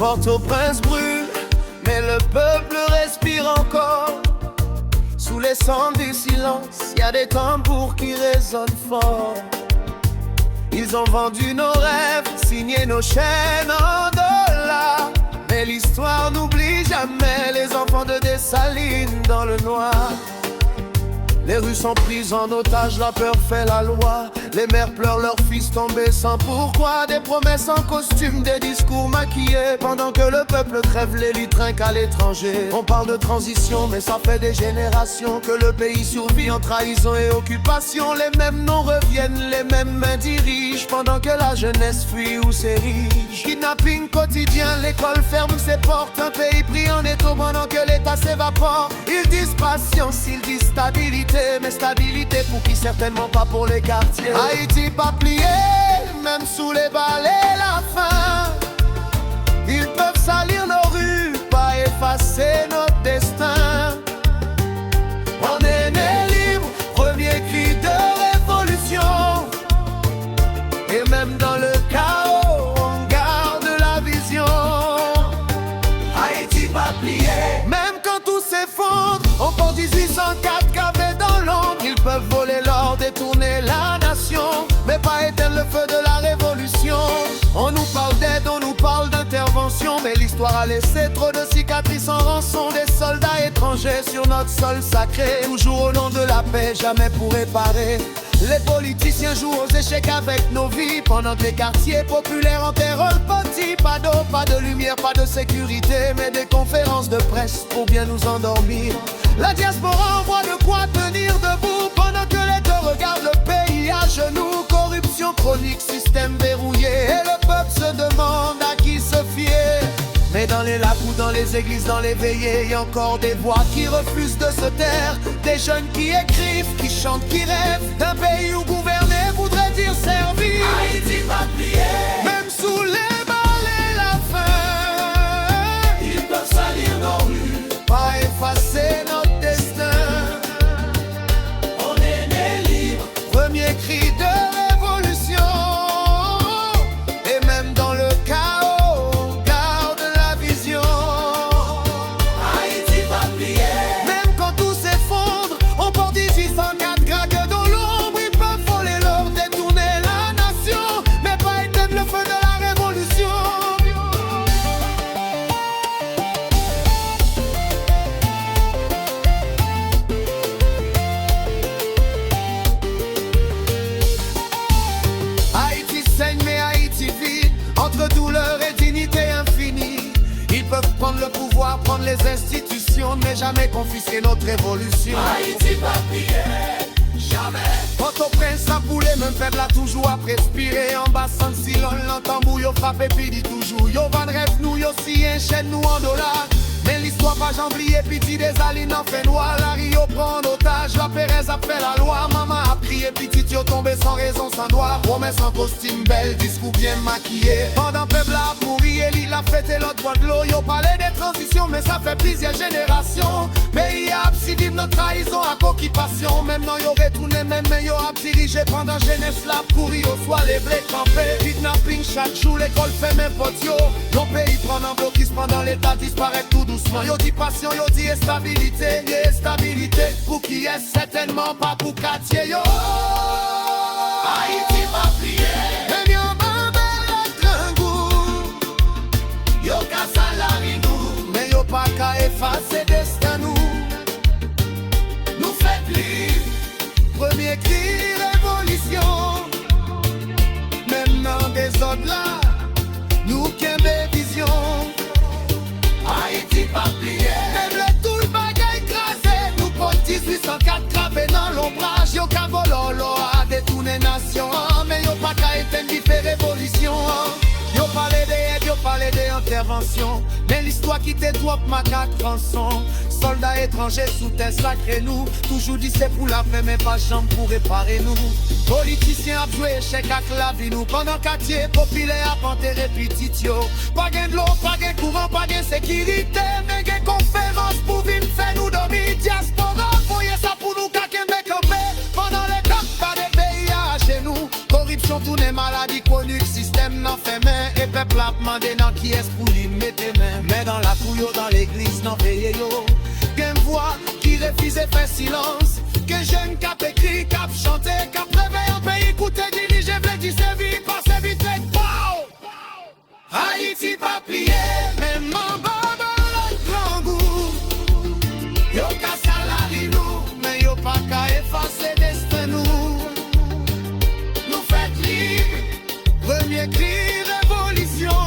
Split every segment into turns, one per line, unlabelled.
Port-au-Prince brûle, mais le peuple respire encore. Sous les cendres du silence, y a des tambours qui résonnent fort. Ils ont vendu nos rêves, signé nos chaînes en dollars. Mais l'histoire n'oublie jamais les enfants de Dessalines dans le noir. Les rues sont prises en otage, la peur fait la loi. Les mères pleurent leurs fils tombés sans pourquoi. Des promesses en costume, des discours maquillés. Pendant que le peuple crève, l'élite trinque à l'étranger. On parle de transition, mais ça fait des générations que le pays survit en trahison et occupation. Les mêmes noms reviennent, les mêmes mains dirigent. Pendant que la jeunesse fuit ou s'érige. Kidnapping quotidien, l'école ferme ses portes. Un pays pris en étau pendant que l'État s'évapore. Ils disent patience, ils disent stabilité. Mais stabilité pour qui, certainement pas pour les quartiers. Haïti pas plié, même sous les balles et la faim. Ils peuvent salir nos rues, pas effacer notre destin. On est né libre, premier cri de révolution. Et même dans le chaos, on garde la vision. Haïti pas plié, même quand tout s'effondre. On porte 1804 gravé dans l'ombre. Ils peuvent voler l'or, détourner la nation, mais pas éteindre le feu de la révolution. On nous parle d'aide, on nous parle d'intervention, mais l'histoire a laissé trop de cicatrices en rançon. Des soldats étrangers sur notre sol sacré, toujours au nom de la paix, jamais pour réparer. Les politiciens jouent aux échecs avec nos vies, pendant que les quartiers populaires enterrent le petit. Pas d'eau, pas de lumière, pas de sécurité, mais des conférences de presse pour bien nous endormir. La diaspora envoie de quoi tenir debout, pendant que l'État regarde le pays à genoux. Corruption chronique, système verrouillé, et le peuple se demande à qui se fier. Mais dans les lacs ou dans les églises, dans les veillées, y a encore des voix qui refusent de se taire. Des jeunes qui écrivent, qui chantent, qui rêvent d'un pays où gouverner voudrait dire servir. Haïti va plier, même sous les balles et la faim. Ils peuvent salir nos rues, pas effacer notre destin. On est né libre, premier cri de révolution. Et même dans le chaos, on garde la vision. Haïti va plier, même quand tout s'effondre. On porte 1804 gragues dans l'ombre. Ils peuvent voler l'or, détourner la nation, mais pas éteindre le feu de la révolution. Haïti saigne, mais Haïti vit, entre douleur et dignité infinie. Ils peuvent prendre le pouvoir, prendre les institutions, mais jamais confisquer notre révolution. Haïti va plier, jamais. Port-au-Prince a boulé, même faible a toujours à respirer. En bas sans silon, l'entend bouillot frappe et puis dit toujours. Yo van rêve nous, yo si enchaîne nous en dollars. Mais l'histoire pas j'oublie, petit des alines en fait noir. La Rio prend en otage, la Pérez a fait la loi. Maman a prié, petit yo tombé sans raison, sans droit. Promesse en costume belle, discours bien maquillé. Pendant peuple a pourri, Elie a fêté l'autre bois de l'eau. Yo parlait des transitions, mais ça fait plusieurs générations. Pays a absidé notre trahison à occupation. Même non yo retourné, même yo a dirigé pendant jeunesse la pourri. Au soir les blés campés, kidnapping chaque jour, l'école fait même pote yo. Nos pays prennent un blocus pendant l'état disparaît tout doucement. Yo dit passion, yo dit stabilité, stabilité. Pour qui est certainement pas pour quartier yo. Haïti va plier, même yo bambel la trangou. Yo ka salari nous, mais yo pas ka effacer destin nous. Nous fait libre, premier cri révolution. Maintenant des autres là, nous qui aimons vision. Haïti pas plié, même le tout le bagay écrasé. Nous porte 1804 gravé dans l'ombrage. Yo ka vololo a détourné nation, mais yo pas ka éteindre fait révolution. Yo parlé des aides, yo parlé des interventions, mais l'histoire qui te trop macaque rançon. Soldats étrangers sous terre sacré nous, toujours dit c'est pour la paix mais pas chambre pour réparer nous. Politiciens a joué échec avec la vie nous, pendant quartier populaire a enterré petit yo. Pas gain de l'eau, pas gain courant, pas gain sécurité, mais gain conférence pour vivre faire nous dormir. Diaspora, voyez ça pour nous qu'à Québec pendant les cops, pas des pays à chez nous. Corruption Corruption, tourne maladie chronique, système n'en fait main. Et peuple a demandé dans qui est pour lui mettre main. Mais dans la couille, dans l'église, n'en veille yo. Qu'une voix qui refuse et fait silence. Qu'un jeune cap écrit, cap chanté, cap réveillé en pays, écoutez, dirigé, v'lait dire servi, passez vite fait, wow! Haïti pas plié, même en bas dans grand goût. Yo ka salari nous, mais yo pas qu'à effacer destin nous. Nous faites libre, premier cri révolution.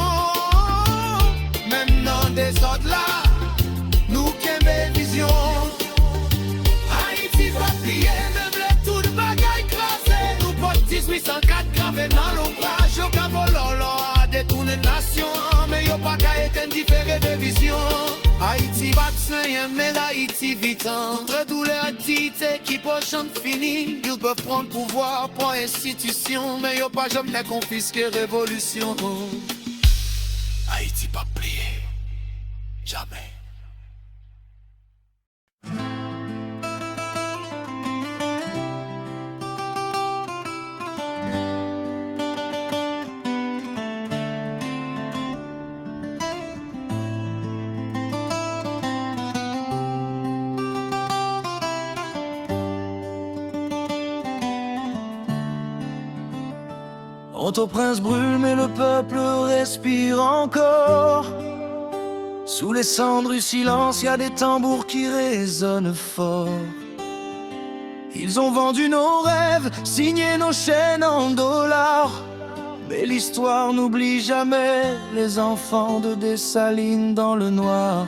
Même dans des autres là, nous qu'aimons vision. Haïti pas plié, même le tout de bagaille classé. Nous porte 1804 gravé dans l'ombrage. Yo ka vololo a détourné nation, mais yo pas qu'à être indifféré de vision. Haïti vaccin, mais l'Haïti vite. Entre douleur et qui peut chanter fini. Ils peuvent prendre pouvoir pour institution, mais yo pas jamais confisquer révolution. Haïti pas plié, jamais.
Port-au-Prince brûle mais le peuple respire encore. Sous les cendres du silence, y a des tambours qui résonnent fort. Ils ont vendu nos rêves, signé nos chaînes en dollars. Mais l'histoire n'oublie jamais les enfants de Dessalines dans le noir.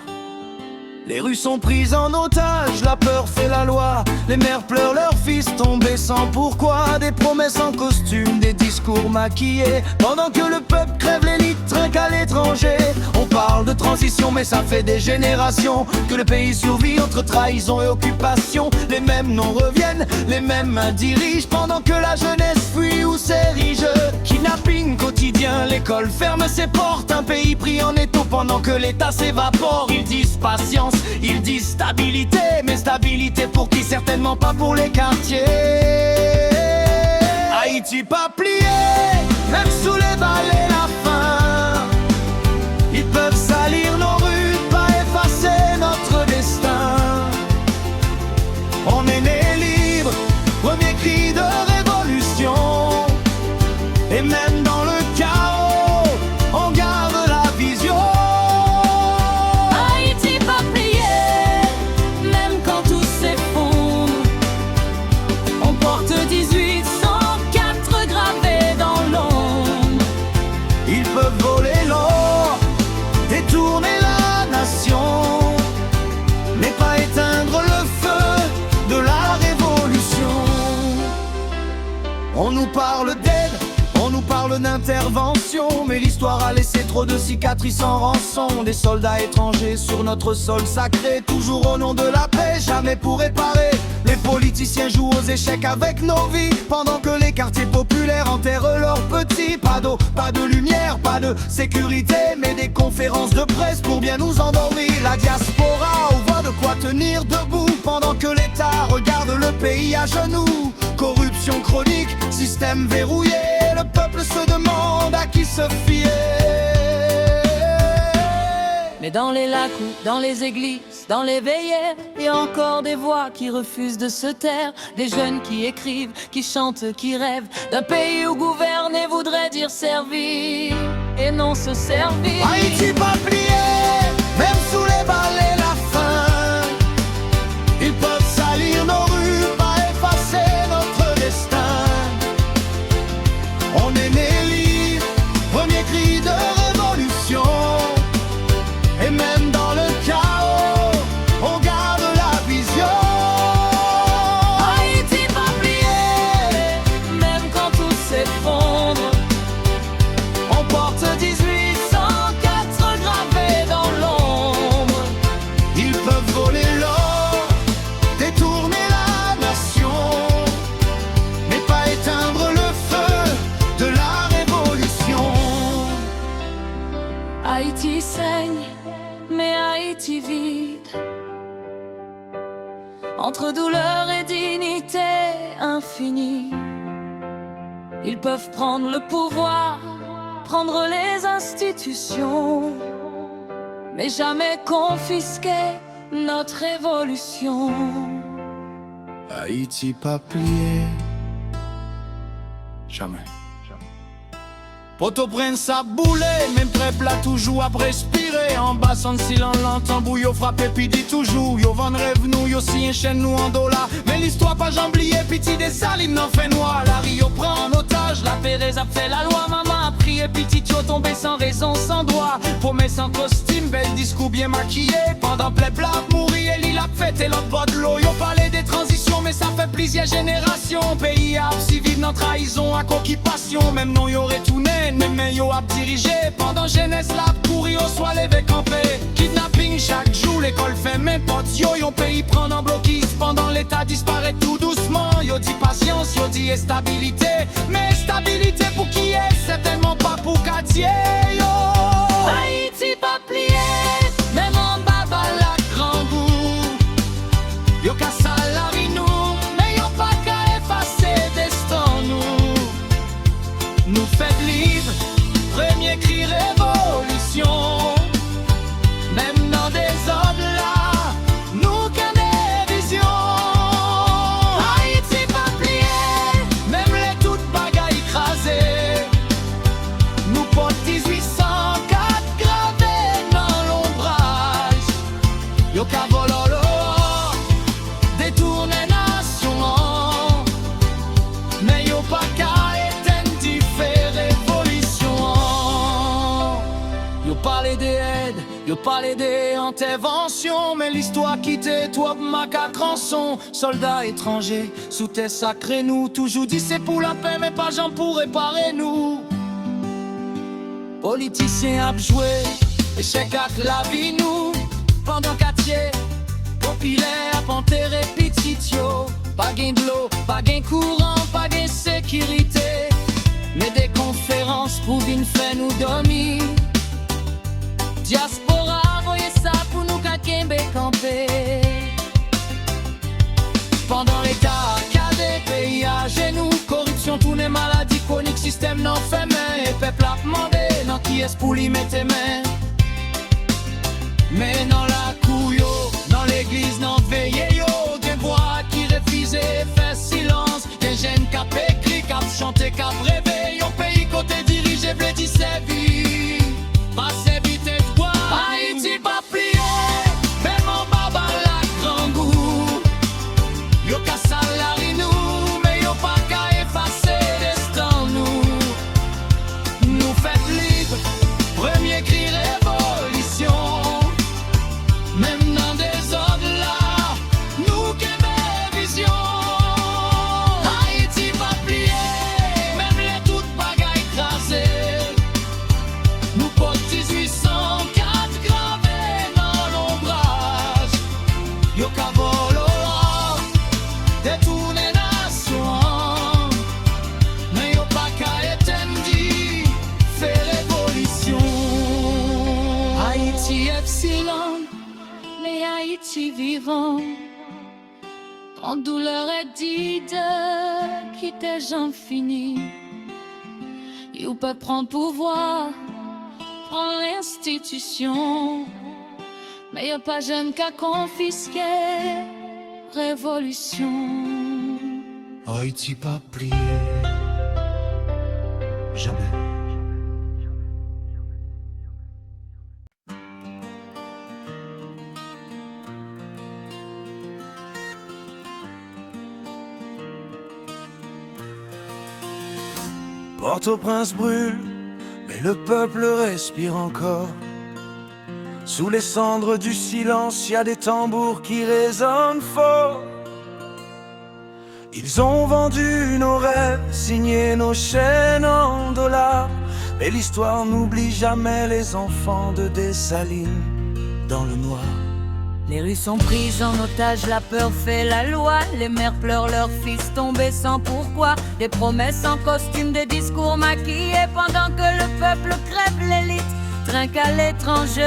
Les rues sont prises en otage, la peur fait la loi. Les mères pleurent leurs fils tombés sans pourquoi. Des promesses en costume, des discours maquillés. Pendant que le peuple crève, l'élite trinque à l'étranger. On parle de transition mais ça fait des générations que le pays survit entre trahison et occupation. Les mêmes noms reviennent, les mêmes mains dirigent. Pendant que la jeunesse fuit ou s'érige. Kidnapping quotidien, l'école ferme ses portes. Un pays pris en étau pendant que l'État s'évapore. Ils disent patience, ils disent stabilité, mais stabilité pour qui? Certainement pas pour les quartiers. Haïti pas plié, même sous les balles et la faim. Ils peuvent salir nos rues, pas effacer notre destin. On est né libre, premier cri de révolution. Et même dans le chaos, on garde la vision. On nous parle d'aide, on nous parle d'intervention, mais l'histoire a laissé trop de cicatrices en rançon. Des soldats étrangers sur notre sol sacré, toujours au nom de la paix, jamais pour réparer. Les politiciens jouent aux échecs avec nos vies, pendant que les quartiers populaires enterrent leurs petits. Pas d'eau, pas de lumière, pas de sécurité, mais des conférences de presse pour bien nous endormir. La diaspora on voit de quoi tenir debout, pendant que l'État regarde le pays à genoux. Corruption chronique, système verrouillé, le peuple se demande à qui se fier.
Mais dans les lacs ou dans les églises, dans les veillères, il y a encore des voix qui refusent de se taire. Des jeunes qui écrivent, qui chantent, qui rêvent d'un pays où gouverner voudrait dire servir et non se servir.
Haïti pas plié, même sous les balles et la faim. Ils peuvent salir nos rues, pas effacer notre destin. On est né libre, premier cri de révolution. Et même dans le chaos, on garde la vision.
Haïti pas plié, même quand tout s'effondre.
On porte 1804 gravés dans l'ombre. Ils peuvent voler l'or, détourner la nation, mais pas éteindre le feu de la révolution.
Haïti saigne, mais Haïti vide. Entre douleur et dignité infinie, Ils peuvent prendre le pouvoir, prendre les institutions, mais jamais confisquer notre évolution.
Haïti pas plié, jamais.
Port-au-Prince a boulé, même peuple a toujours à respirer. En bas sans silence, l'entend bouillot frappé, puis dit toujours. Yo vend rêve nous, yo si enchaîne nous en dollars. Mais l'histoire pas jamblier, piti des salines n'en fait noir. La Rio prend en otage, la Pérez a fait la loi. Maman a prié, petit yo tombé sans raison, sans droit. Promesse sans costume, bel discours bien maquillé. Pendant peuple a mouru, et il a fêté l'autre bord de l'eau. Yo parlé des transitions, mais ça fait plusieurs générations. Pays a si vivre dans trahison, à occupation. Même non y aurait tourné. Mais yo a dirigé pendant jeunesse la courir au soit levé campé. Kidnapping chaque jour, l'école fait même potes. Yo yon pays prend en blocus pendant l'état disparaît tout doucement. Yo dit patience, yo dit stabilité. Mais stabilité pour qui est certainement pas pour quartier. Yo
Haïti pas plié, même en baba la grand goût.
Yo ka salari nous, mais yo pas ka effacer destin nous. Nous fait livre, premier cri révolution. Même dans des ordres là, nous qu'un des visions. Haïti pas plié, même les toutes bagailles écrasées. Nous porte 1804 gravés dans l'ombrage. Yo ka vololo, détourné nation. Mais yo pas ka yo parlé des interventions, mais l'histoire quittait toi macaque rançon. Soldats étrangers, sous tes sacrés nous. Toujours dit c'est pour la paix, mais pas gens pour réparer nous. Politiciens a joué, échec à la vie nous. Pendant quartier, populaire, enterré petit yo. Pas gain de l'eau, pas gain courant, pas gain sécurité. Mais des conférences pour une fait nous dormir. Diaspora, voyez ça pour nous kakembe camper. Pendant l'état, qu'a des pays à genoux. Corruption, tous les maladies chroniques, système n'en fait main. Et peuple a demandé, non qui est-ce pour lui mettre main. Mais dans la couille, dans l'église, non veillez yo. Des voix qui refusent fait silence. Des jeunes cap écrit, cap chanté, cap rêvé. Yon pays côté dirigé, blé dit sévi. Passez vite et toi, Haïti pas plié. Même en baba la grand goût. Yo ka salari nous, mais yo pas ka effacer destin nous. Nous faites libre, premier cri révolution. Même dans des ordres là, nous qu'aimons vision. Haïti pas plié, même les toutes bagailles écrasées. Nous porte 1804 gravés dans l'ombrage. Yo ka volo, détourné nation. Mais yo pas ka étendi, fait révolution.
Haïti epsilon, mais Haïti vivant. En douleur et dit de quitter j'en finis. You peut prendre pouvoir, prendre l'institution. Mais y'a pas jeune qu'à confisquer révolution.
Haïti pas plié, jamais. Port-au-Prince brûle, mais le peuple respire encore. Sous les cendres du silence, y a des tambours qui résonnent fort. Ils ont vendu nos rêves, signé nos chaînes en dollars. Mais l'histoire n'oublie jamais les enfants de Dessalines dans le noir.
Les rues sont prises en otage, la peur fait la loi. Les mères pleurent leurs fils tombés sans pourquoi. Des promesses en costume, des discours maquillés. Pendant que le peuple crève, l'élite trinque à l'étranger.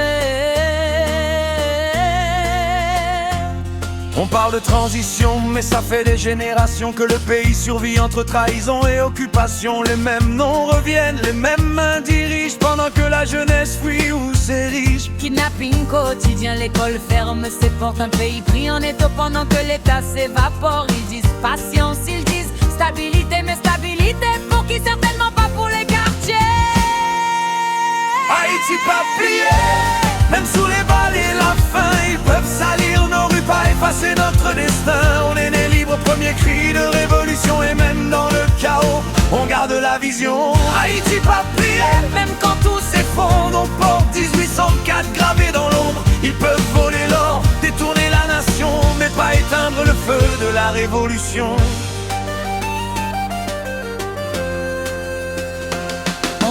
On parle de transition, mais ça fait des générations que le pays survit entre trahison et occupation. Les mêmes noms reviennent, les mêmes mains dirigent, pendant que la jeunesse fuit ou s'érige.
Kidnapping quotidien, l'école ferme ses portes, un pays pris en étau pendant que l'État s'évapore. Ils disent patience, ils disent stabilité, mais stabilité pour qui? Certainement pas pour les quartiers.
Haïti pas plié, même sous les balles et la faim, ils peuvent salir nos rues, pas effacer notre destin. On est né libre, premier cri de révolution, et même dans le chaos, on garde la vision. Haïti pas plié, même quand tout s'effondre, on porte 1804 gravé dans l'ombre. Ils peuvent voler l'or, détourner la nation, mais pas éteindre le feu de la révolution.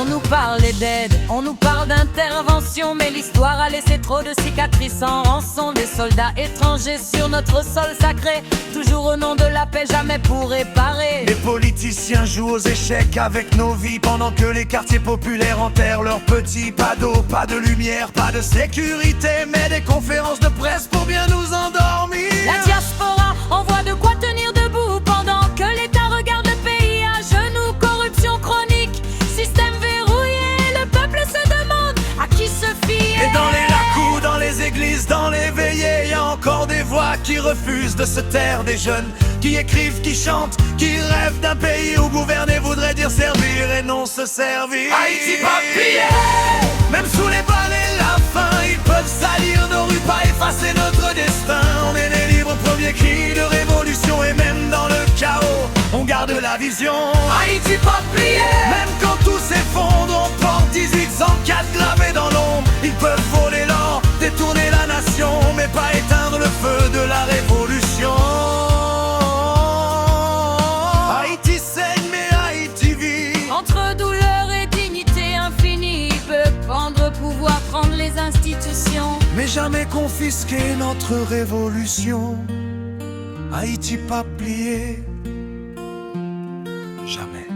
On nous parle d'aide, on nous parle d'intervention, mais l'histoire a laissé trop de cicatrices en rançon. Des soldats étrangers sur notre sol sacré, toujours au nom de la paix, jamais pour réparer.
Les politiciens jouent aux échecs avec nos vies, pendant que les quartiers populaires enterrent leurs petits. Pas d'eau, pas de lumière, pas de sécurité, mais des conférences de presse pour bien nous endormir.
La diaspora envoie de quoi tenir debout, pendant que l'État regarde le pays à genoux. Corruption chronique, système verrouillé, le peuple se demande à qui se fier.
Et dans les lacous, dans les églises, dans les veillées, y a encore des voix qui refusent de se taire. Des jeunes qui écrivent, qui chantent, qui rêvent d'un pays où gouverner voudrait dire servir et non se servir. Haïti pas plié, même sous les balles et la faim, ils peuvent salir nos rues, pas effacer notre destin. On est né libre, premier cri de révolution, et même dans le chaos, on garde la vision. Haïti pas plié, même quand tout s'effondre, on porte 1804 gravés dans l'ombre. Ils peuvent voler l'or, détourner la nation, mais pas éteindre le feu de la révolution. Haïti saigne, mais Haïti vit.
Entre douleur et dignité infinie, il peut prendre pouvoir, prendre les institutions,
Mais jamais confisquer notre révolution. Haïti pas plié, jamais.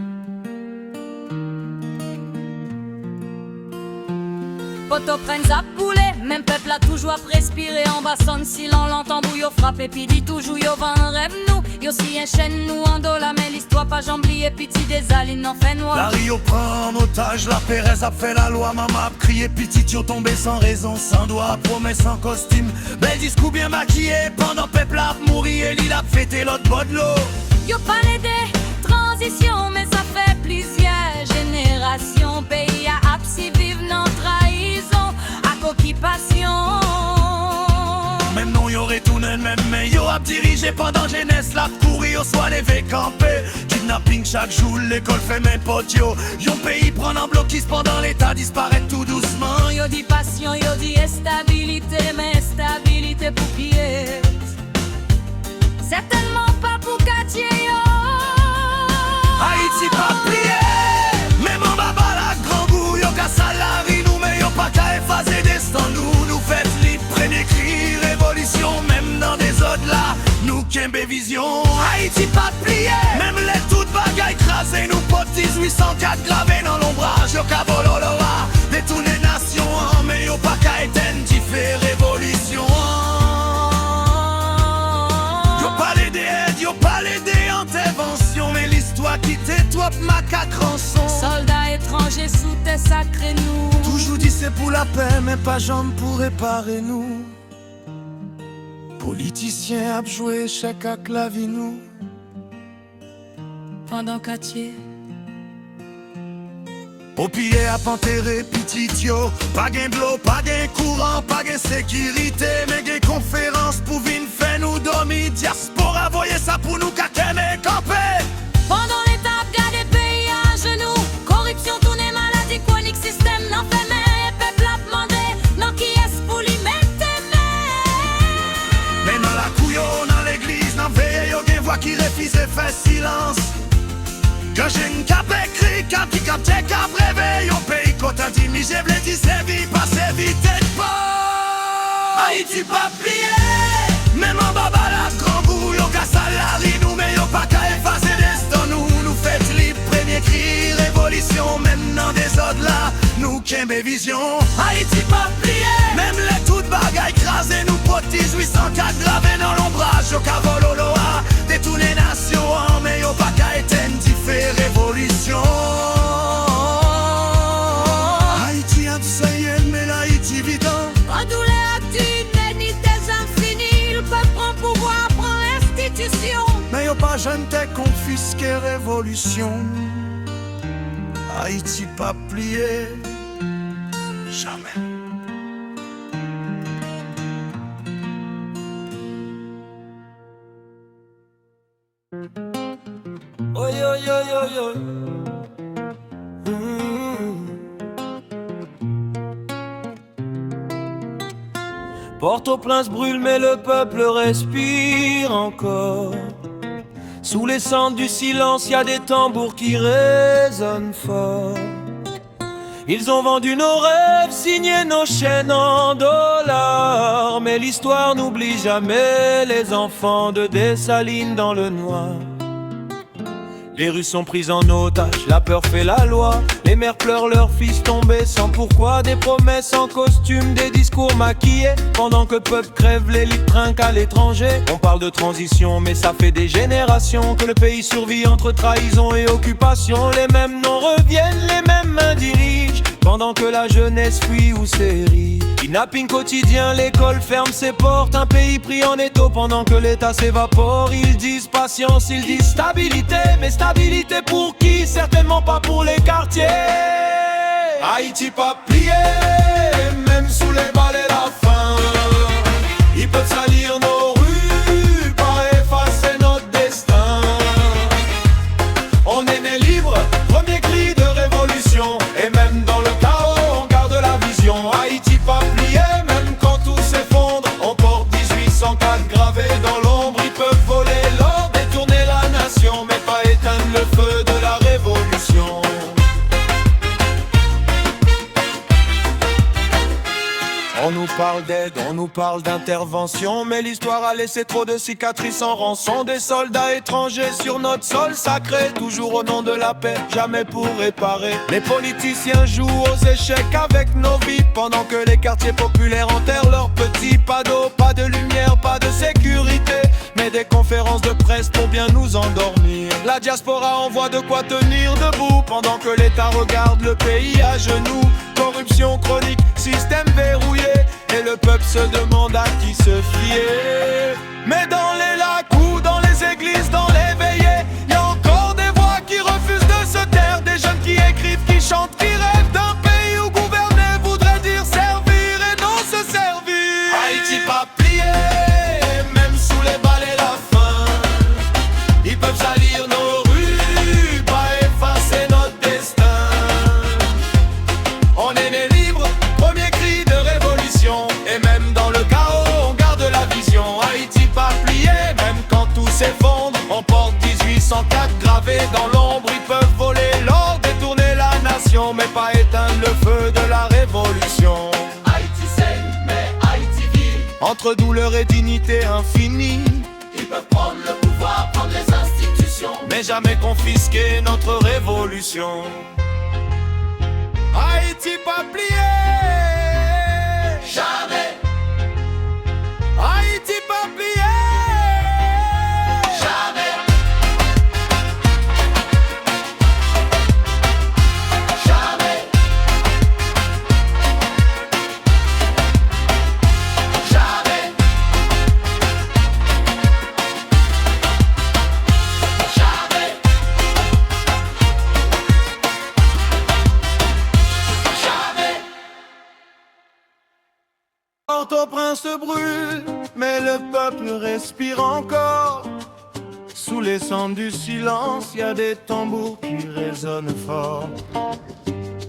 Port-au-Prince a boulé, même peuple a toujours respiré. En bas sonne si l'on l'entend bouillot frappé, puis dit toujours yo van rêve nous. Yo si enchaîne nous en dollar, mais l'histoire pas jamblier, pitié des alines en fait noir.
La Rio prend en otage, la Pérez a fait la loi. Maman a crié, petit yo tombé sans raison, sans doigt, promesse en costume. Bel discours bien maquillé, pendant peuple a mouru et l'île a fêté l'autre bas de l'eau.
Yo parlé des transitions, mais ça fait plusieurs générations. Pays à absi vive non trahison, à occupation.
Même non yo retourne même, mais yo a dirigé pendant jeunesse la courir au soir levé campé. Kidnapping chaque jour, l'école fait mes potes yo. Yon pays prend en blocus pendant l'état disparaît tout doucement.
Yo dit passion, yo dit stabilité, mais stabilité pour pied. Certainement pas pour quartier yo.
Haïti pas plié, même en bas la grand goût. Yo ka salari nous, mais yo pas qu'à effacer destin nous. Nous faites libre, premier cri, révolution. Même dans des autres là, nous kembe vision. Haïti pas plié, même les toutes bagailles écrasées. Nous potes 1804 gravés dans l'ombrage. Yo ka bololoa, détourner nation, mais yo pas qu'à éteindre diffé révolution. Yo parlé des aides, yo parlé des interventions, mais l'histoire qui t'étoile macaque rançon.
Soldats étrangers sous tes sacrés nous.
Toujours dit c'est pour la paix, mais pas jambe pour réparer nous. Politiciens a joué chèque à clavier nous.
Pendant quartier
Au pied à enterré petit yo. Pas gain de l'eau, pas gain courant, pas gain sécurité, mais gain conférence pour vin faire nous dormir. Diaspora voyez ça pour nous caquer mais camper.
pendant l'étape, garder pays à genoux. Corruption, tournée, maladie chronique, système n'en fait mais peuple a demandé, non qui est pour lui mettre
Mais dans la couille, dans l'église, dans veille, y'a des voix qui refusent et fait silence. Quand j'ai une cap écrit, cap qui cap check, cap réveil, on paye côté dit, j'ai blé dit, c'est vie, passer vite et pas. Haïti pas plié, même en bas la grand bout, y'a qu'à salari, nous, mais y'a pas qu'à effacer destin, nous faites libre, premier cri, révolution, même dans des autres là, nous kembe vision. Haïti pas plié, même les toutes bagailles écrasées, nous porte 1804 gravé dans l'ombrage. Au cavolo loa, détourné nation, mais yo pas qu'à éteindre fait révolution. Haïti a dit mais l'Haïti vivant.
Quand tous les actifs, ni des infinis, le peuple prend pouvoir, prend institution.
Mais yo pas jeune t'es confisqué révolution. Haïti pas plié, jamais.
Oh yo yo yo yo. Port-au-Prince brûle mais le peuple respire encore. Sous les cendres du silence, y a des tambours qui résonnent fort. Ils ont vendu nos rêves, signé nos chaînes en dollars. Mais l'histoire n'oublie jamais les enfants de Dessalines dans le noir. Les rues sont prises en otage, la peur fait la loi. Les mères pleurent leurs fils tombés sans pourquoi. Des promesses en costume, des discours maquillés. Pendant que le peuple crève, l'élite trinque à l'étranger. On parle de transition mais ça fait des générations que le pays survit entre trahison et occupation. Les mêmes noms reviennent, les mêmes mains dirigent, pendant que la jeunesse fuit ou s'érige. Kidnapping quotidien, l'école ferme ses portes. Un pays pris en étau pendant que l'État s'évapore. Ils disent patience, ils disent stabilité. Mais stabilité pour qui? Certainement pas pour les quartiers.
Haïti pas plié, même sous les balles et la faim. Ils peuvent salir nos rues, pas effacer notre destin. On est né libre, premier cri de révolution. Et même dans le chaos, on garde la vision. Haïti pas plié, même quand tout s'effondre. On porte 1804 gravé dans l'ombre. Ils peuvent voler l'or, détourner la nation, mais pas éteindre le feu de la révolution. On nous parle d'aide, on nous parle d'intervention, mais l'histoire a laissé trop de cicatrices en rançon. Des soldats étrangers sur notre sol sacré, toujours au nom de la paix, jamais pour réparer. Les politiciens jouent aux échecs avec nos vies, pendant que les quartiers populaires enterrent leurs petits. Pas d'eau, pas de lumière, pas de sécurité, mais des conférences de presse pour bien nous endormir. La diaspora envoie de quoi tenir debout, pendant que l'État regarde le pays à genoux. Corruption chronique, système verrouillé, et le peuple se demande à qui se fier. Mais dans les lacs ou dans les églises, dans les veillées, y a encore des voix qui refusent de se taire. Des jeunes qui écrivent, qui chantent, qui rêvent d'un pays où gouverner voudrait dire servir et non se servir. Haïti pas plié, même sous les balles et la faim. Ils peuvent salir nos rues, pas effacer notre destin. On est né libre, premier cri de révolution. Et même dans le chaos, on garde la vision. Haïti pas plié, même quand tout s'effondre. On porte 1804 gravé dans l'ombre. Ils peuvent voler l'or, détourner la nation, mais pas éteindre le feu de la révolution. Haïti saigne, mais Haïti vit. Entre douleur et dignité infinie. Ils peuvent prendre le pouvoir, prendre les institutions, mais jamais confisquer notre révolution. Haïti pas plié, jamais. Haïti pas plié, jamais. Jamais. Jamais. Jamais. Port-au-Prince brûle, mais le peuple respire encore. Sous les cendres du silence, y a des tambours qui résonnent fort.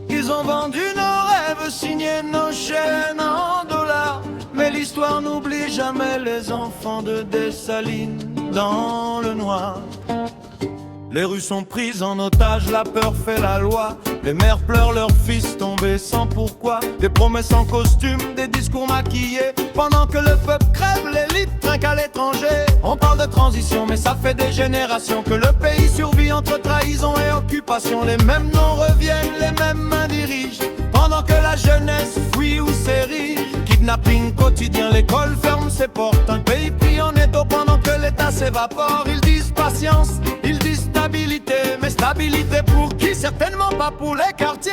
Ils ont vendu nos rêves, signé nos chaînes en dollars. Mais l'histoire n'oublie jamais les enfants de Dessalines dans le noir. Les rues sont prises en otage, la peur fait la loi. Les mères pleurent leurs fils tombés sans pourquoi. Des promesses en costume, des discours maquillés. Pendant que le peuple crève, l'élite trinque à l'étranger. On parle de transition, mais ça fait des générations que le pays survit entre trahison et occupation. Les mêmes noms reviennent, les mêmes mains dirigent, pendant que la jeunesse fuit ou s'érige. Kidnapping quotidien, l'école ferme ses portes. Un pays pris en étau pendant que l'État s'évapore. Ils disent patience, ils disent stabilité. Mais stabilité pour qui? Certainement pas pour les quartiers.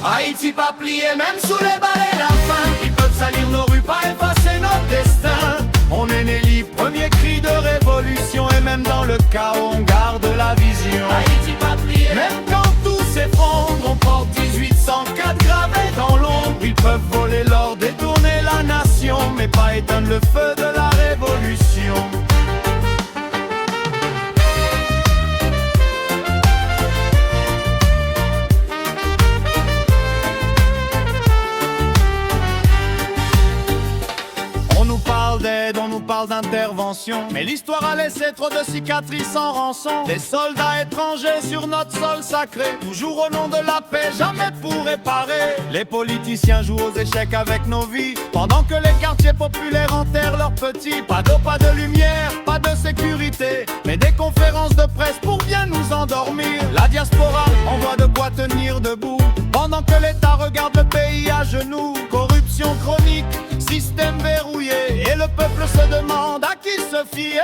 Haïti pas plié, même sous les balais la faim. Ils peuvent salir nos rues, pas effacer notre destin. On est né libre, premier cri de révolution. Et même dans le chaos, on garde la vision.
Haïti pas plié,
Même quand tout s'effondre, on porte 1804 gravés dans l'ombre. Ils peuvent voler l'or, détourner la nation, mais pas éteindre le feu de la révolution. On nous parle d'aide, on nous parle d'intervention, mais l'histoire a laissé trop de cicatrices sans rançon. Des soldats étrangers sur notre sol sacré, toujours au nom de la paix, jamais pour réparer. Les politiciens jouent aux échecs avec nos vies, pendant que les quartiers populaires enterrent leurs petits. Pas d'eau, pas de lumière, pas de sécurité, mais des conférences de presse pour bien nous endormir. La diaspora envoie de quoi tenir debout, pendant que l'État regarde le pays à genoux. Corruption chronique, système verrouillé, et le peuple se demande à qui se fier.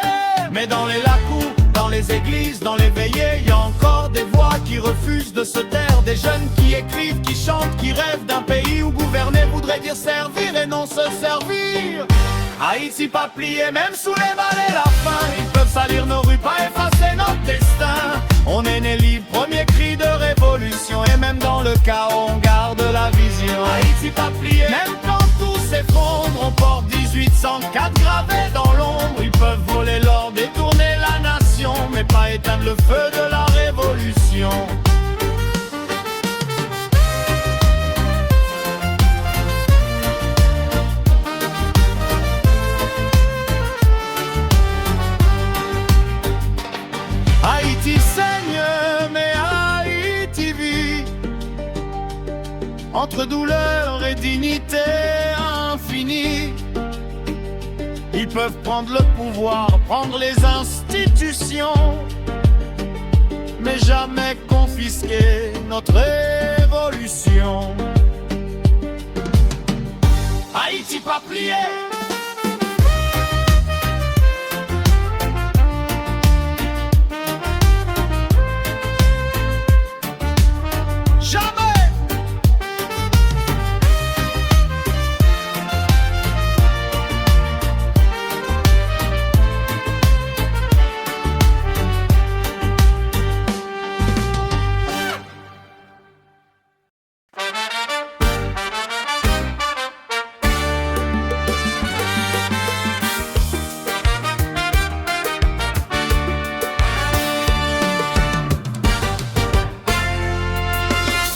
Mais dans les lacous, dans les églises, dans les veillées, y a encore des voix qui refusent de se taire. Des jeunes qui écrivent, qui chantent, qui rêvent d'un pays où gouverner voudrait dire servir et non se servir. Haïti pas plié, même sous les balais la faim. Ils peuvent salir nos rues, pas effacer notre destin. On est né libre, premier cri de révolution. Et même dans le chaos, on garde la vision.
Haïti pas plié,
Même quand tout s'effondre, on porte 1804 gravés dans l'ombre. Ils peuvent voler l'or, détourner la nation, mais pas éteindre le feu de la révolution. Haïti saigne, mais Haïti vit, entre douleur et dignité infinie. Ils peuvent prendre le pouvoir, prendre les institutions, mais jamais confisquer notre révolution. Haïti pas plié, jamais.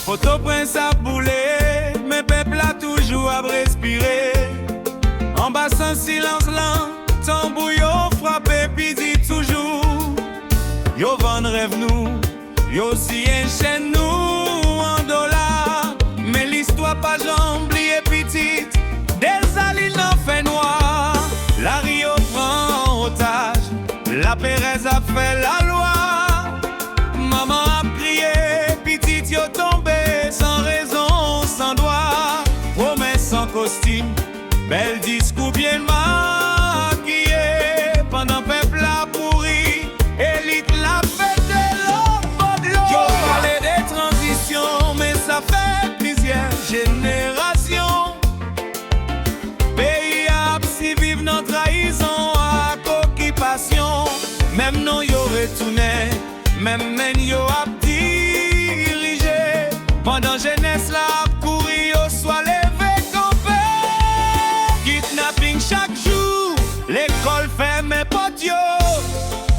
Port-au-Prince a boulé, mais peuple a toujours à respirer. En bas sans silence lent, tambour yo frappé puis dit toujours. Yo vend rêve nous, yo si enchaîne nous en dollars. Mais l'histoire pas j'oublie petite, des alines en fait noir. La Rio prend en otage, la Pérez a fait la loi. Maman a prié, petite yo tombé sans raison, sans droit. Promesse sans costume, bel discours bien maquillé. Pendant peuple a pourri, élite la fête de l'eau. Yo parlait des transitions, mais ça fait plusieurs générations. Pays a si vive notre trahison à occupation. Même non yo retourné, même men yo a dirigé. Pendant jeunesse la courir yo soit levé campé. Kidnapping chaque jour, l'école ferme pot yo.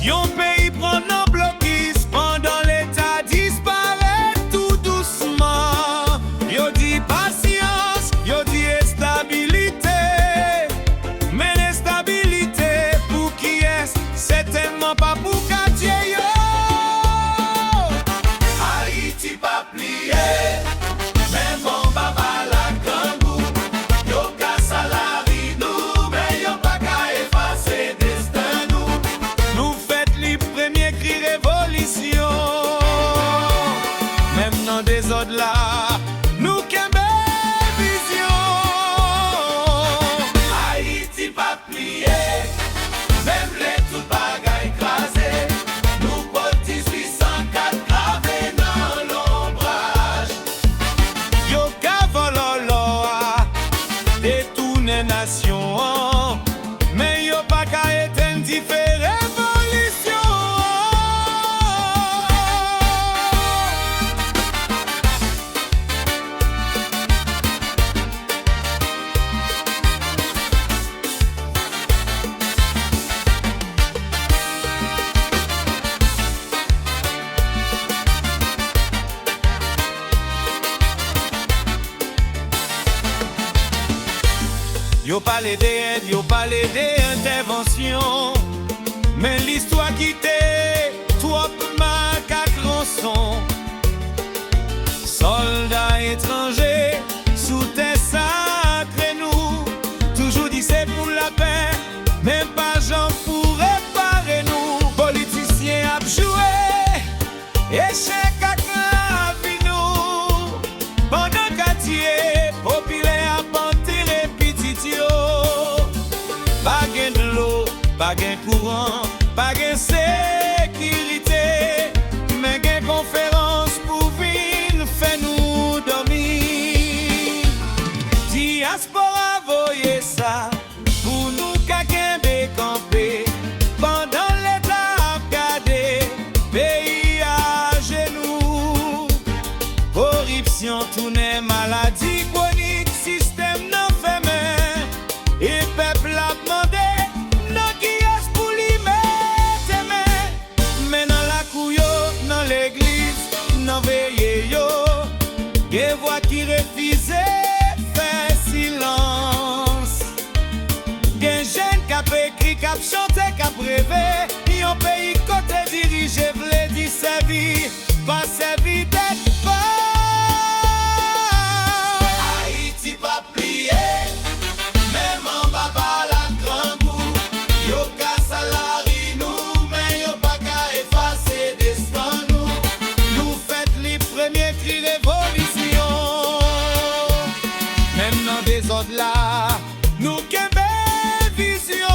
Yon pays prend en blocus pendant l'état disparaît tout doucement. Yo dit patience, yo dit stabilité. Mais l'instabilité pour qui est certainement pas pour quartier yo.
Haïti pas plié, même bon papa la gangou. Yo ka salari nous, mais yo pas qu'à effacer destin nous.
Nous faites les premiers cris révolution. Même dans des ordres là, nous qu'aimons vision.
Yo parlé d'aide, yo parlé d'intervention, mais l'histoire qui t'est trop macaque rançon. Soldats étrangers sous tes sacrés nous, toujours dit c'est pour la paix, même pas j'en pour réparer nous. Politiciens a joué, échec à clavi nous, pendant quartier populaire a enterré petit yo. Pas gain de l'eau, pas gain courant, pas gain sécurité, mais gain conférence pour venir faire nous dormir. Diaspora voyez ça, pour nous qu'à camper, pendant l'état a gardé, pays à genoux. Corruption, tourner maladie chronique, système non fait main, et peuple a demandé. Des voix qui refusaient faire silence. Des jeunes qui ont écrit, qui ont chanté, qui ont rêvé. Yon pays côté dirigé, v'lait dire servi, pas servi d'être fort. Haïti pas plié, même en bas par la grande boue. Yo ka salari nous, mais yo pas qu'à effacer destin nous. Nous faites les premiers cris révolution. Même dans des ordres là, nous qu'aimons vision.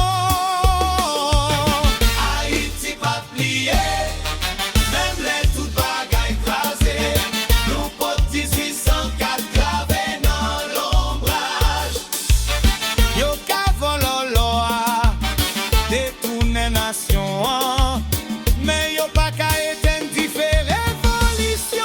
Haïti pas plié, même les toutes bagailles écrasées. Nous potes 1804 gravés dans l'ombrage. Yo qu'avant l'oloa, détourner nation, mais yo pas qu'à éteindre différentes révolutions.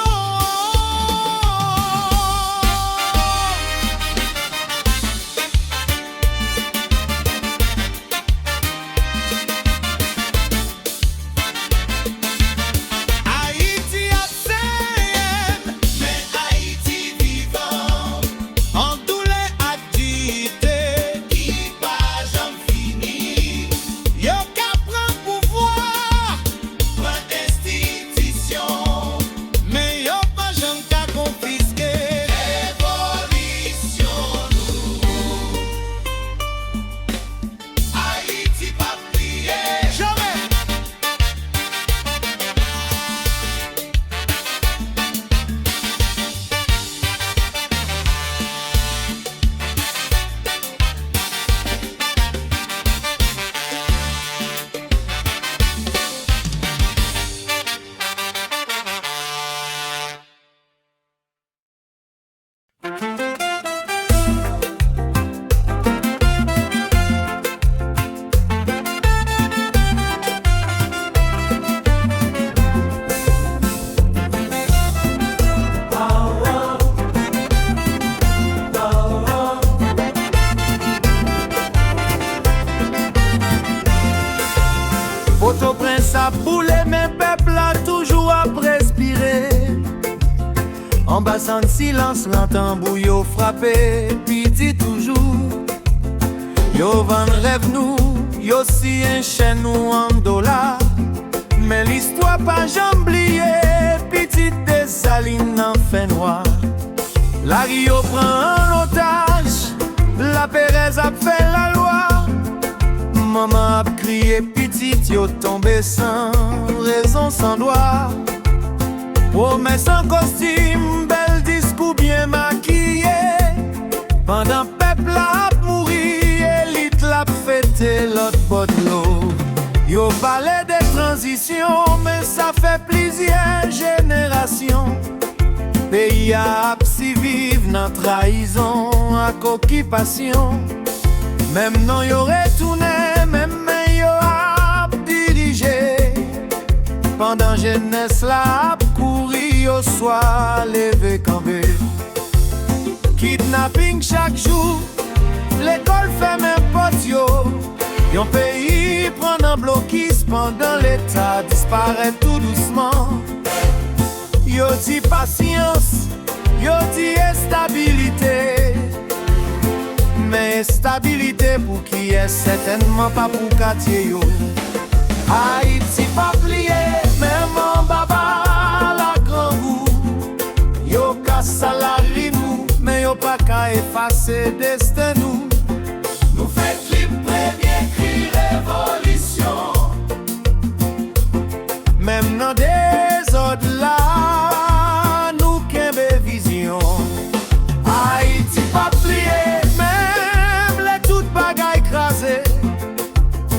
Port-au-Prince a boulé, mais peuple a toujours à respirer. En bassin de silence, l'entend bouillot frappé, puis dit toujours. Yo van rêve nous, yo si enchaîne nous en dollars. Mais l'histoire pas jamblier, petite dessaline en fin noir. La Rio prend en otage, la Pérez a fait la loi. Maman a crié, petite yo tombé sans raison, sans droit. Promesse en costume, bel discours bien maquillé. Pendant peuple a mouri, élite l'a fêté l'autre bord de l'eau. Yo parlait des transitions, mais ça fait plusieurs générations. Pays a si vive dans trahison, à occupation. Même non yo retourné, même yo a dirigé. Pendant jeunesse la a couru, yo soit levé campé. Kidnapping chaque jour, l'école fait même pote yo. Yon pays prend un blocus pendant l'état disparaît tout doucement. Yo dit patience, yo dit stabilité. Mais
stabilité pour qui est certainement pas pour quartier yo. Haïti pas plié, même en baba la grand goût. Yo ka salari nous, mais yo pas ka effacer destin nous. Nous fait clip premier cri révolution. Même dans des autres là, nous kembe vision. Haïti pas plié, même les toutes bagailles écrasées.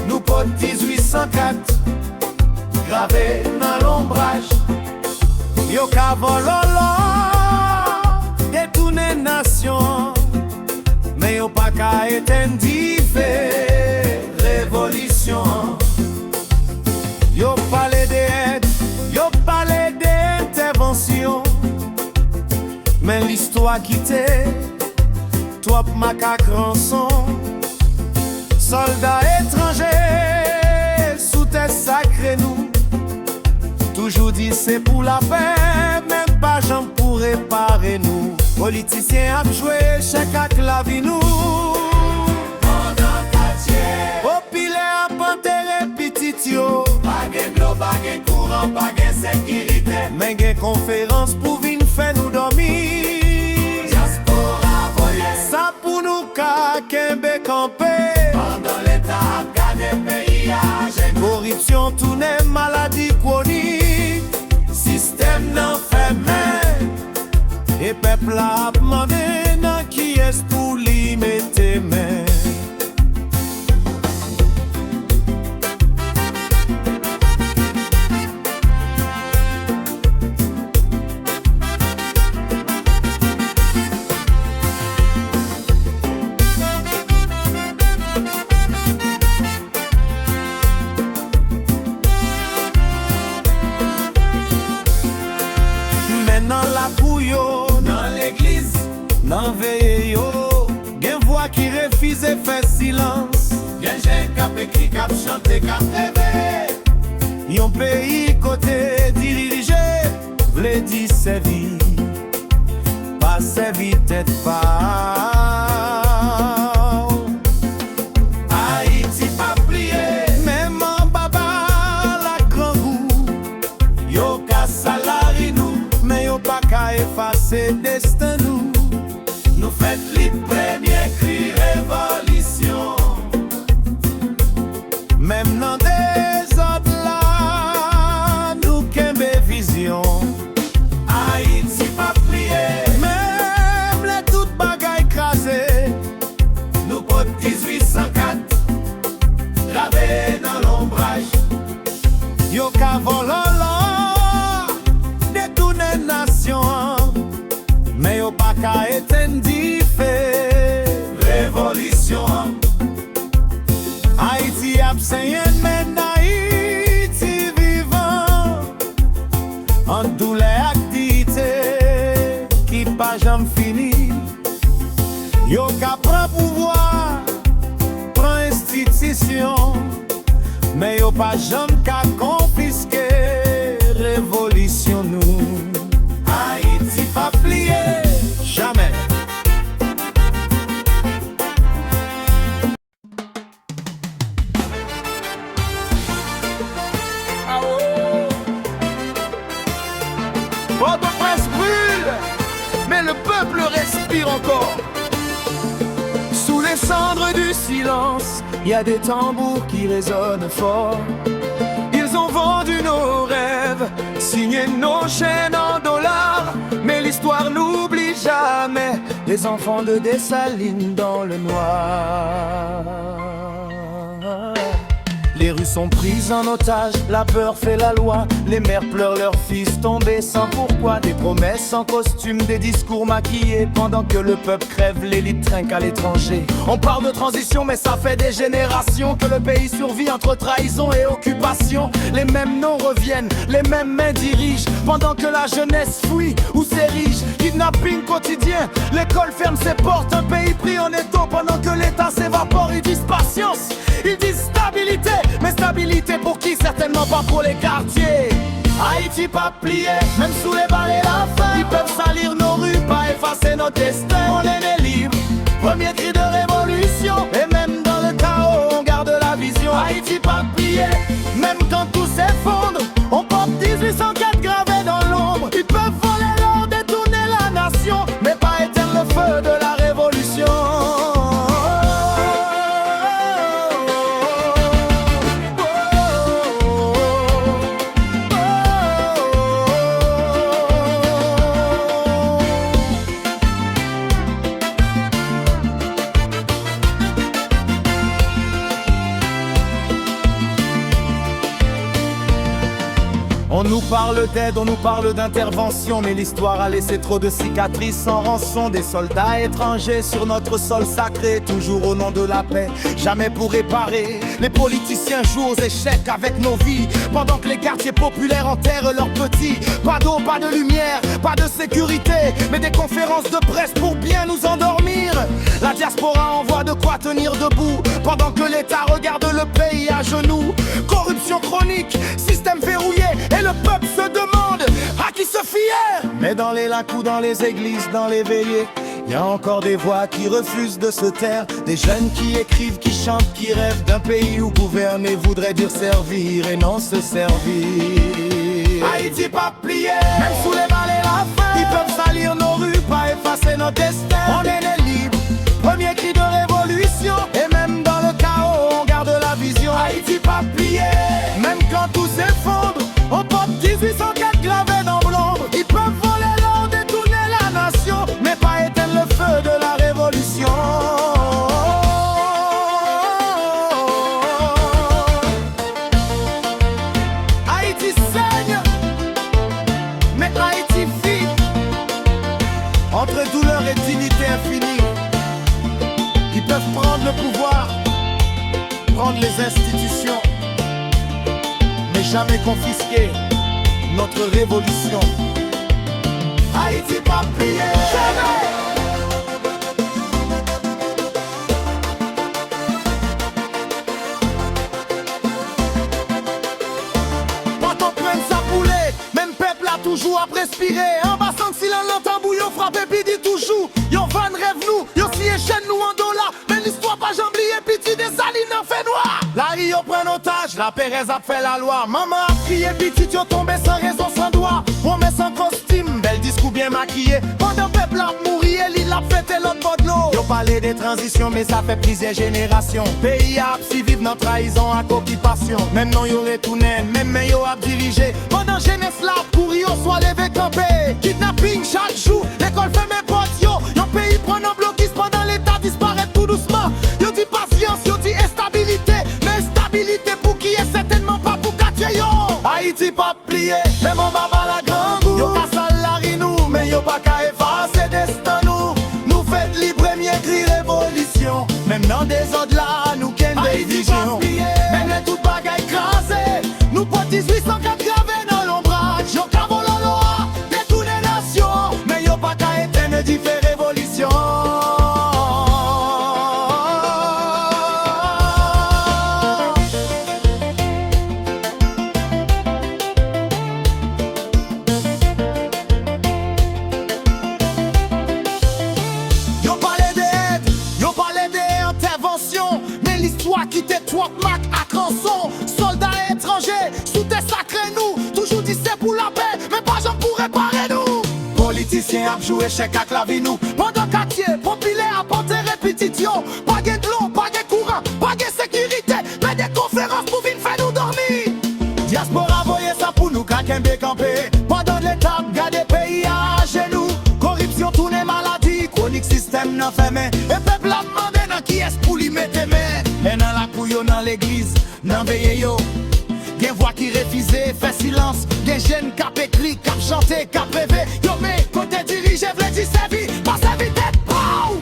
Nous potes 1804, gravés dans l'ombrage. Yo ka vololo, détourné nation. Mais yo pas ka éteindre révolution. Yo parlé d'aide, yo parlé d'intervention. Mais l'histoire quittée, toi macaque rançon. Soldats étrangers, sous tes sacrés nous. Toujours dit c'est pour la paix, même pas j'en pour réparer nous. Politiciens a joué, chacun la vie nous. Au pilet à pantere petit yo. Pas de l'eau, pas de courant, pas de sécurité. Mais de conférence pour venir faire nous dormir. Diaspora voyez. Ça pour nous ka kembe camper. Pendant l'état gagné pays à genoux. Corruption tourne maladie chronique. Système n'en fait main. Et peuple a demandé nan qui est pour lui mettre main. Dans la couille, dans l'église, dans veille yo, gen voix qui refuse et fait silence. Gen gen kap écrit, kap chanté, kap rêvé. Yon pays côté dirigé, vle di servi, pas servi tête pas. Haïti pas plié, même en baba la grand goût. Yo ka salari nous. Mais yo pas qu'à effacer destin nous. Nous fait les premiers cris révolution. Même dans des autres là, nous kembe vision. Haïti pas plié, même les toutes bagailles écrasées. Nous potes 1804, gravés dans l'ombrage. Yo ka vololo. Mais yo pas qu'à éteindre révolution. Haïti absent mais Haïti vivant. En douleur activité qui pas jamais fini. Yo ka prend pouvoir, prend institution. Mais yo pas jamais qu'à confisquer révolution nous. Haïti pas plié, jamais. Ah oh. Port-au-Prince brûle, mais le peuple respire encore. Sous les cendres du silence, il y a des tambours qui résonnent fort. Ils ont vendu nos rêves, signé nos chaînes en dollars. Mais l'histoire n'oublie jamais les enfants de Dessalines dans le noir. Les rues sont prises en otage, la peur fait la loi. Les mères pleurent leurs fils tombés sans pourquoi. Des promesses en costume, des discours maquillés. Pendant que le peuple crève, l'élite trinque à l'étranger. On parle de transition mais ça fait des générations que le pays survit entre trahison et occupation. Les mêmes noms reviennent, les mêmes mains dirigent. Pendant que la jeunesse fuit ou s'érige. Kidnapping quotidien, l'école ferme ses portes. Un pays pris en étau pendant que l'État s'évapore. Ils disent patience, ils disent stabilité. Mais stabilité pour qui? Certainement pas pour les quartiers. Haïti pas plié, même sous les balles et la faim. Ils peuvent salir nos rues, pas effacer nos destins. On est né libres, premier cri de révolution.
pas plier. Même quand tout s'effondre, on porte 1804 gravés dans l'ombre. Ils peuvent voler l'or, détourner la nation, mais pas éteindre le feu de la révolution. On nous parle d'aide, on nous parle d'intervention, mais l'histoire a laissé trop de cicatrices sans rançon. Des soldats étrangers sur notre sol sacré, toujours au nom de la paix, jamais pour réparer. Les politiciens jouent aux échecs avec nos vies, pendant que les quartiers populaires enterrent leurs petits. Pas d'eau, pas de lumière, pas de sécurité, mais des conférences de presse pour bien nous endormir. La diaspora envoie de quoi tenir debout, pendant que l'État regarde le pays à genoux. Corruption chronique, système verrouillé, et le peuple se demande à qui se fier. Mais dans les lacs ou dans les églises, dans les veillées, y a encore des voix qui refusent de se taire. Des jeunes qui écrivent, qui chantent, qui rêvent d'un pays où gouverner voudrait dire servir et non se servir. Haïti pas plié, même sous les balles et la faim. Ils peuvent salir nos rues, pas effacer notre destin. On est né libre, premier cri de révolution, et même dans le chaos on garde la vision. Haïti pas plié, même quand tout s'effondre, on porte 1804 gravés dans l'ombre. Ils peuvent voler l'or, détourner la nation, mais pas éteindre le feu de la révolution. Haïti saigne, mais Haïti vit. Entre douleur et dignité infinie, ils peuvent prendre le pouvoir, prendre les institutions, mais jamais confisquer notre révolution. Haïti pas plié, jamais. Quand on prenne sa poulet, même peuple a toujours à respirer. En bas sans silence, l'entend bouillon frappe et puis dit toujours. Yon van rêve nous, yon si échelle nous en dollar. Mais l'histoire pas jamblier, piti des salines en fait noir. La Rio prend otage, la Pérez a fait la loi. Maman a crié, petit yon tombé sans raison, sans droit. On met sans costume, bel discours bien maquillé. Pendant peuple a mouri, l'île a fêté l'autre bord de l'eau. Yon parlait des transitions, mais ça fait plusieurs générations. Pays a si vive notre trahison à occupation. Même non yon retourné, même mais yon a dirigé. Pendant jeunesse là, pour yon soit levé campé. Kidnapping chaque jour, l'école fait mes potes yo. Yon pays prend un blocus pendant l'état disparaît tout doucement. Yon dit patience, yon dit instabilité. Mais stabilité pour qui est certainement pas pour quartier yo. Haïti pas plié, mais mon baba la grande goût. Yo ka salari nous, mais yo pas ka effacer destin nous. Nous fait libre premier cri révolution. Même dans des autres là, nous ken des visions. Même les toutes bagailles écrasées, nous porte 1804 gravés dans l'ombrage. Yo ka voler l'or, détourner nation, mais yo pas ka éteindre différentes révolutions. Mais l'histoire qui t'étoile Mac à Crançon. Soldats étrangers, sous tes sacrés nous. Toujours dit c'est pour la paix, mais pas j'en pour réparer nous. Politiciens a joué chèque à clavier nous. Pendant quartier, populaire à porter répétition. Pas de l'eau, pas de courant, pas de sécurité, mais des conférences pour venir faire nous dormir. Diaspora voyez ça pour nous qu'à camper. Pendant l'étape, garder pays à genoux. Corruption, tourner maladie, chronique système n'a fait mais. Et peuple a demandé dans qui est pour lui mettre main. Et dans la couille, dans l'église, dans veillé yo. Gen voix qui refusait, fait silence. Gen jeunes cap écrit, cap chanté, cap rêvé. Yo mais côté dirigé, v'lait dire servi, pas servi tête, pow.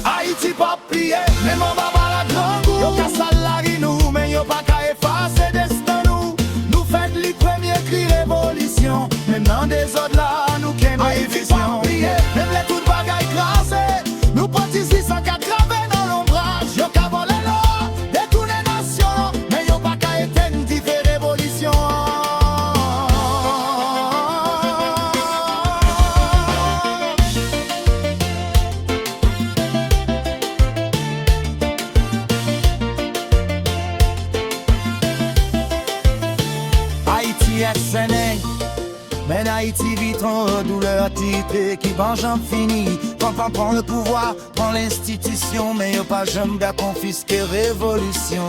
Haïti pas plié, mais mon baba la grande goût. Yo ka salari nous, mais yo pas ka effacer destin nous. Nous fait les premiers cris révolution. Même dans des autres là, nous ken des visions. Même les toutes bagailles écrasées, nous porte 1804 gravés dans l'ombrage. Yo ka volé l'or, détourner nation, mais yo pas ka éteindre différentes révolutions.
vite en douleur titrée qui venge en fini. Papa prend le pouvoir, prend l'institution, mais y'a pas jamais bien confisqué révolution.